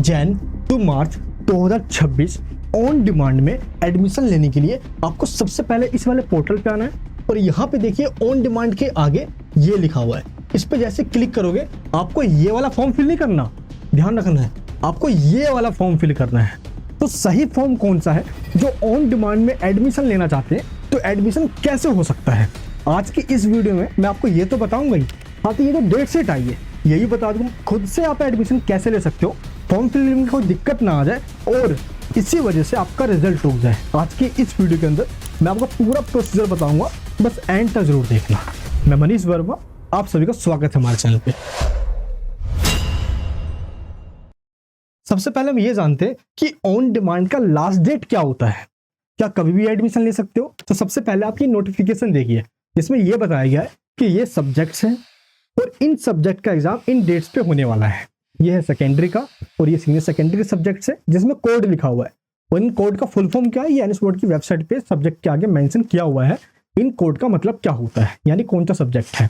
Jain to March 2026 on demand में admission लेने के लिए आपको सबसे पहले इस वाले पोर्टल पे आना है और यहाँ पे देखिए ऑन डिमांड के आगे ये लिखा हुआ है। इस पे जैसे क्लिक करोगे आपको ये वाला फॉर्म फिल नहीं करना, ध्यान रखना है, आपको ये वाला फॉर्म फिल करना है। तो सही फॉर्म कौन सा है? जो ऑन डिमांड में एडमिशन लेना चाहते हैं तो एडमिशन कैसे हो सकता है, आज की इस वीडियो में मैं आपको ये तो बताऊंगा ही, हाँ तो ये जो डेट सेट आई है यही बता दूंगा खुद से आप एडमिशन कैसे ले सकते हो, फॉर्म फिलिंग में कोई दिक्कत ना आ जाए और इसी वजह से आपका रिजल्ट रुक जाए। आज की इस वीडियो के अंदर मैं आपको पूरा प्रोसीजर बताऊंगा, बस एंड तक जरूर देखना। मैं मनीष वर्मा, आप सभी का स्वागत है हमारे चैनल पे। सबसे पहले हम ये जानते हैं कि ऑन डिमांड का लास्ट डेट क्या होता है, क्या कभी भी एडमिशन ले सकते हो। तो सबसे पहले आप ये नोटिफिकेशन देखिए, जिसमें ये बताया गया है कि ये सब्जेक्ट्स हैं और इन सब्जेक्ट का एग्जाम इन डेट्स पे होने वाला है। ये है सेकेंडरी का और ये सीनियर सेकेंडरी सब्जेक्ट्स है, जिसमें कोड लिखा हुआ है और इन कोड का फुल फॉर्म क्या है ये एनएस बोर्ड की वेबसाइट पे सब्जेक्ट के आगे मेंशन किया हुआ है। इन कोड का मतलब क्या होता है, यानी कौन सा सब्जेक्ट है।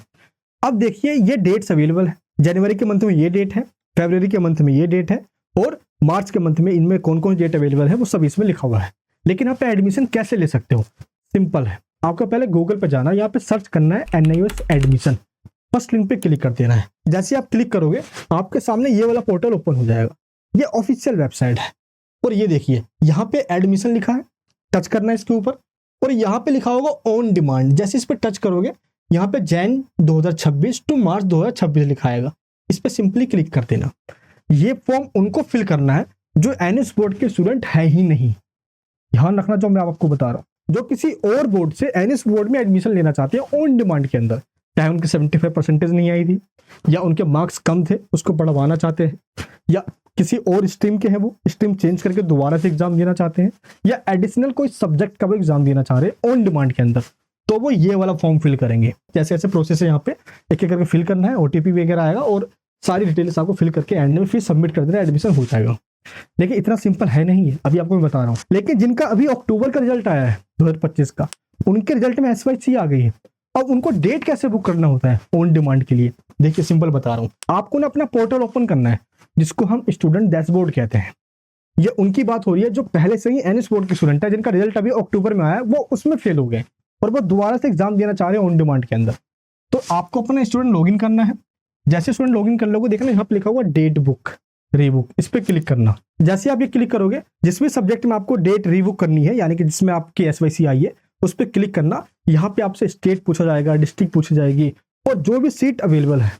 अब देखिए ये डेट्स अवेलेबल है, जनवरी के मंथ में ये डेट है, फरवरी के मंथ में ये डेट है और मार्च के मंथ में इनमें कौन कौन डेट अवेलेबल है वो सब इसमें लिखा हुआ है। लेकिन आप एडमिशन कैसे ले सकते हो, सिंपल है, आपको पहले गूगल पे जाना है, यहाँ पे सर्च करना है NIOS एडमिशन, फर्स्ट लिंक पे क्लिक कर देना है। जैसे आप क्लिक करोगे आपके सामने ये वाला पोर्टल ओपन हो जाएगा। ये ऑफिशियल वेबसाइट है और ये देखिए यहाँ पे एडमिशन लिखा है, टच करना है इसके ऊपर और यहाँ पे लिखा होगा ऑन डिमांड। जैसे इस पे टच करोगे यहाँ पे जैन 2026 टू मार्च 2026 लिखा आएगा, इस पे सिंपली क्लिक कर देना। ये फॉर्म उनको फिल करना है जो एनएस बोर्ड के स्टूडेंट है ही नहीं, ध्यान रखना जो मैं आपको बता रहा हूँ, जो किसी और बोर्ड से एनएस बोर्ड में एडमिशन लेना चाहते हैं ऑन डिमांड के अंदर, चाहे उनके 75% नहीं आई थी या उनके मार्क्स कम थे उसको बढ़वाना चाहते हैं या किसी और स्ट्रीम के हैं वो स्ट्रीम चेंज करके दोबारा से एग्जाम देना चाहते हैं या एडिशनल कोई सब्जेक्ट का भी एग्जाम देना चाह रहे हैं ऑन डिमांड के अंदर, तो वो ये वाला फॉर्म फिल करेंगे। जैसे ऐसे प्रोसेस है, यहाँ पे एक एक करके फिल करना है, OTP वगैरह आएगा और सारी डिटेल्स आपको फिल करके एंड में फिर सबमिट कर देना, एडमिशन हो जाएगा। लेकिन इतना सिंपल है नहीं है, अभी आपको मैं बता रहा हूँ। लेकिन जिनका अभी अक्टूबर का रिजल्ट आया है 2025 का, उनके रिजल्ट में SYC आ गई है। अब उनको डेट कैसे बुक करना होता है ऑन डिमांड के लिए, देखिए सिंपल बता रहा हूँ। आपको ना अपना पोर्टल ओपन करना है जिसको हम स्टूडेंट डैशबोर्ड कहते हैं। ये उनकी बात हो रही है जो पहले से ही एनएस बोर्ड के स्टूडेंट है, जिनका रिजल्ट अभी अक्टूबर में आया वो उसमें फेल हो गए और वो दोबारा से एग्जाम देना चाह रहे हैं ऑन डिमांड के अंदर। तो आपको अपना स्टूडेंट लॉगिन करना है। जैसे स्टूडेंट लॉगिन कर लोगे देखना यहाँ पे लिखा हुआ डेट बुक रीबुक, इस पे क्लिक करना। जैसे आप ये क्लिक करोगे जिस भी सब्जेक्ट में आपको डेट रीबुक करनी है, यानी कि जिसमें आपकी SYC आई है, उस पर क्लिक करना। यहाँ पे आपसे स्टेट पूछा जाएगा, डिस्ट्रिक्ट पूछी जाएगी और जो भी सीट अवेलेबल है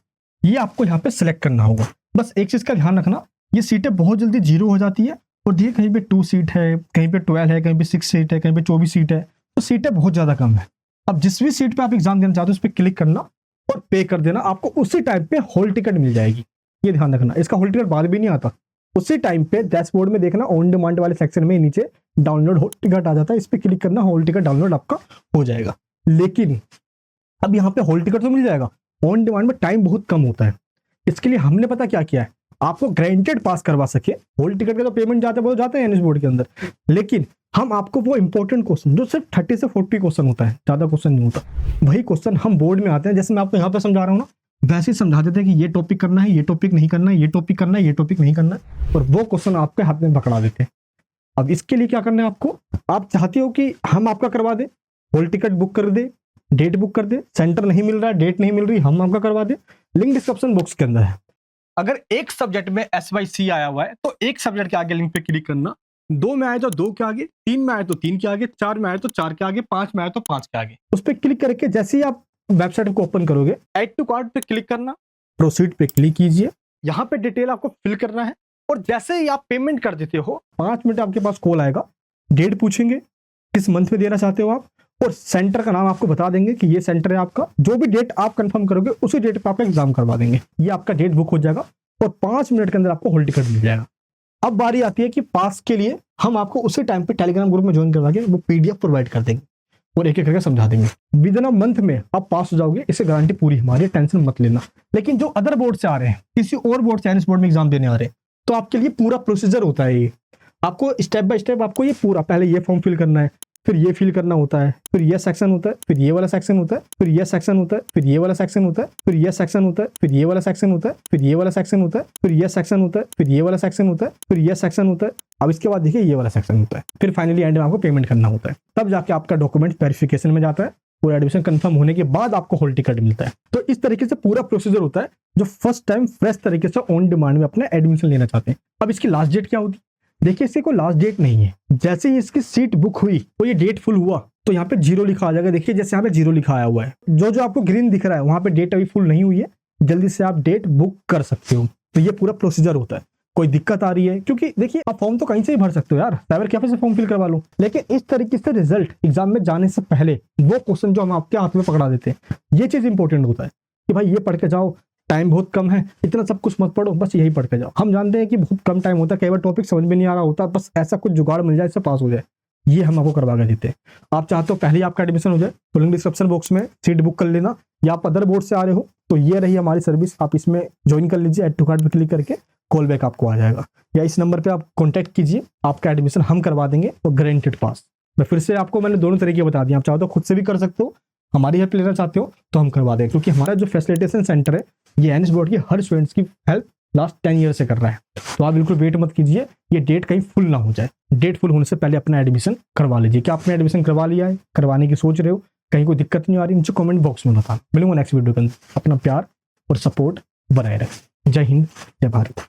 ये आपको यहाँ पे सिलेक्ट करना होगा। बस एक चीज का ध्यान रखना, ये सीटें बहुत जल्दी 0 हो जाती है और देखिए कहीं पे 2 सीट है, कहीं पे 12 है, कहीं पे 6 सीट है, कहीं पे 24 सीट है, तो सीटें बहुत ज्यादा कम है। अब जिस भी सीट पे आप एग्जाम देना चाहते हो उस पर क्लिक करना और पे कर देना, आपको उसी टाइम पे हॉल टिकट मिल जाएगी। ये ध्यान रखना, इसका हॉल टिकट बाद भी नहीं आता, उसी टाइम पे डैशबोर्ड में देखना ऑन डिमांड वाले सेक्शन में नीचे डाउनलोड हॉल टिकट आ जाता है, इस पे क्लिक करना, हॉल टिकट डाउनलोड आपका हो जाएगा। लेकिन अब यहाँ पे हॉल टिकट तो मिल जाएगा, ऑन डिमांड में टाइम बहुत कम होता है। इसके लिए हमने पता क्या किया है, आपको ग्रांटेड पास करवा सके, हॉल टिकट के तो पेमेंट जाते हैं एनएस बोर्ड के अंदर, लेकिन हम आपको वो इंपॉर्टेंट क्वेश्चन जो सिर्फ 30 से 40 क्वेश्चन होता है, ज्यादा क्वेश्चन नहीं होता, वही क्वेश्चन हम बोर्ड में आते हैं, जैसे मैं आपको यहाँ पे समझा रहा हूँ ना, वैसे ही समझा देते हैं कि ये टॉपिक करना है, ये टॉपिक नहीं करना है, ये टॉपिक करना है, ये टॉपिक नहीं करना है, और वो क्वेश्चन आपके हाथ में पकड़ा देते हैं। अब इसके लिए क्या करना है आपको, आप चाहते हो कि हम आपका करवा दें, हॉल टिकट बुक कर दे, डेट बुक कर दे, सेंटर नहीं मिल रहा है, डेट नहीं मिल रही, हम आपका करवा दे, लिंक डिस्क्रिप्शन बॉक्स के अंदर है। अगर एक सब्जेक्ट में SYC आया हुआ है तो एक सब्जेक्ट के आगे लिंक पे क्लिक करना, 2 में आए तो 2 के आगे, 3 में आए तो 3 के आगे, 4 में आए तो 4 के आगे, 5 में आए तो 5 के आगे, उस पर क्लिक करके जैसे ही आप वेबसाइट को ओपन करोगे ऐड टू कार्ट पे क्लिक करना, प्रोसीड पे क्लिक कीजिए। यहाँ पे डिटेल आपको फिल करना है और जैसे ही आप पेमेंट कर देते हो 5 मिनट आपके पास कॉल आएगा, डेट पूछेंगे किस मंथ में देना चाहते हो आप, और सेंटर का नाम आपको बता देंगे कि ये सेंटर है आपका, जो भी डेट आप कंफर्म करोगे उसी डेट पे आपका एग्जाम करवा देंगे। ये आपका डेट बुक हो जाएगा और 5 मिनट के अंदर आपको हॉल टिकट मिल जाएगा। अब बारी आती है कि पास के लिए हम आपको उसी टाइम पे टेलीग्राम ग्रुप में ज्वाइन करवा के वो PDF प्रोवाइड कर देंगे और एक एक करके समझा देंगे। विद इन अ मंथ में आप पास हो जाओगे, इससे गारंटी पूरी हमारी, टेंशन मत लेना। लेकिन जो अदर बोर्ड से आ रहे हैं, किसी और बोर्ड से एनएस बोर्ड में एग्जाम देने आ रहे हैं, तो आपके लिए पूरा प्रोसीजर होता है। ये आपको स्टेप बाय स्टेप आपको ये पूरा पहले ये फॉर्म फिल करना है, फिर ये फिल करना होता है, फिर ये सेक्शन होता है, फिर ये वाला सेक्शन होता है, फिर ये सेक्शन होता है, फिर ये वाला सेक्शन होता है, फिर ये सेक्शन होता है, फिर ये वाला सेक्शन होता है, फिर ये वाला सेक्शन होता है, फिर ये सेक्शन होता है, फिर ये वाला सेक्शन होता है, फिर ये सेक्शन होता है। अब इसके बाद देखिए ये वाला सेक्शन होता है, फिर फाइनली एंड में आपको पेमेंट करना होता है, तब जाके आपका डॉक्यूमेंट वेरिफिकेशन में जाता है और एडमिशन कंफर्म होने के बाद आपको हॉल टिकट मिलता है। तो इस तरीके से पूरा प्रोसीजर होता है जो फर्स्ट टाइम फ्रेश तरीके से ऑन डिमांड में अपना एडमिशन लेना चाहते हैं। अब इसकी लास्ट डेट क्या होती है? देखिए इसकी कोई लास्ट डेट नहीं है, जैसे ही इसकी सीट बुक हुई तो ये डेट फुल हुआ तो यहाँ पे 0 लिखा आ जाएगा। देखिए जैसे यहाँ पे 0 लिखा आया हुआ है, जो जो आपको ग्रीन दिख रहा है वहां पे डेट अभी फुल नहीं हुई है, जल्दी से आप डेट बुक कर सकते हो। तो ये पूरा प्रोसीजर होता है। कोई दिक्कत आ रही है, क्योंकि देखिए आप फॉर्म तो कहीं से ही भर सकते हो यार, साइबर कैफे से फॉर्म फिल करवा लो, लेकिन इस तरीके से रिजल्ट एग्जाम में जाने से पहले वो क्वेश्चन जो हम आपके हाथ में पकड़ा देते हैं, ये चीज इंपॉर्टेंट होता है कि भाई ये पढ़ के जाओ, टाइम बहुत कम है, इतना सब कुछ मत पढ़ो, बस यही पढ़ के जाओ। हम जानते हैं कि बहुत कम टाइम होता है, कई बार टॉपिक समझ में नहीं आ रहा होता, बस ऐसा कुछ जुगाड़ मिल जाए इससे पास हो जाए, ये हम आपको करवा के देते हैं। आप चाहते हो पहले ही आपका एडमिशन हो जाए तो लिंक डिस्क्रिप्शन बॉक्स में सीट बुक कर लेना, या आप अदर बोर्ड से आ रहे हो तो ये रही हमारी सर्विस, आप इसमें ज्वाइन कर लीजिए। ऐड टू कार्ड पे क्लिक करके कॉल बैक आपको आ जाएगा, या इस नंबर पे आप कांटेक्ट कीजिए, आपका एडमिशन हम करवा देंगे तो गारंटेड पास। मैं फिर से आपको मैंने दोनों तरीके बता दिए, आप चाहो तो खुद से भी कर सकते हो, हमारी हेल्प लेना चाहते हो तो हम करवा देंगे, क्योंकि हमारा जो फैसिलिटेशन सेंटर है ये एनएस बोर्ड की हर स्टूडेंट्स की हेल्प लास्ट 10 ईयर से कर रहा है। तो आप बिल्कुल वेट मत कीजिए, ये डेट कहीं फुल ना हो जाए, डेट फुल होने से पहले अपना एडमिशन करवा लीजिए। क्या आपने एडमिशन करवा लिया है, करवाने की सोच रहे हो, कहीं कोई दिक्कत नहीं आ रही, मुझे कमेंट बॉक्स में बताना। मिलूंगा नेक्स्ट वीडियो के अंदर। अपना प्यार और सपोर्ट बनाए रखें। जय हिंद, जय भारत।